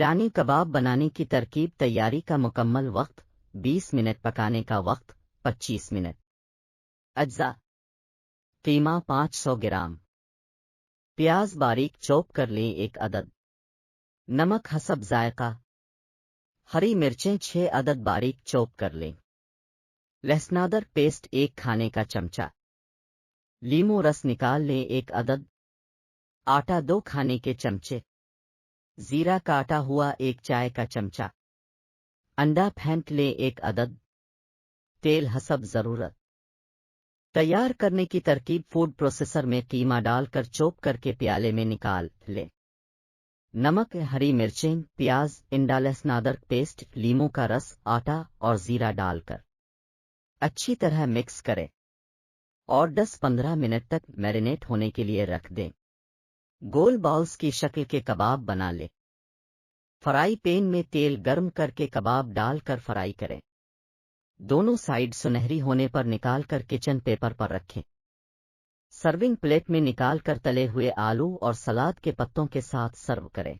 ईरानी कबाब बनाने की तरकीब। तैयारी का मुकम्मल वक्त 20 मिनट। पकाने का वक्त 25 मिनट। अज्जा: कीमा 500 ग्राम, प्याज बारीक चॉप कर लें 1 अदद, नमक हसब जायका, हरी मिर्चें 6 अदद बारीक चॉप कर लें, लहसुनादर पेस्ट 1 खाने का चमचा, लीमू रस निकाल लें 1 अदद, आटा 2 खाने के चमचे, जीरा काटा हुआ 1 चाय का चमचा, अंडा फेंट लें 1 अदद, तेल हसब ज़रूरत। तैयार करने की तरकीब। फूड प्रोसेसर में कीमा डालकर चॉप करके प्याले में निकाल लें। नमक, हरी मिर्चें, प्याज, अंडा, लहसुनादर पेस्ट, लीमू का रस, आटा और जीरा डालकर अच्छी तरह मिक्स करें और 10-15 मिनट तक मैरिनेट होने के लिए रख दें। गोल बॉल्स की शक्ल के कबाब बना लें। फ्राई पैन में तेल गर्म करके कबाब डालकर फ्राई करें। दोनों साइड सुनहरी होने पर निकालकर किचन पेपर पर रखें। सर्विंग प्लेट में निकालकर तले हुए आलू और सलाद के पत्तों के साथ सर्व करें।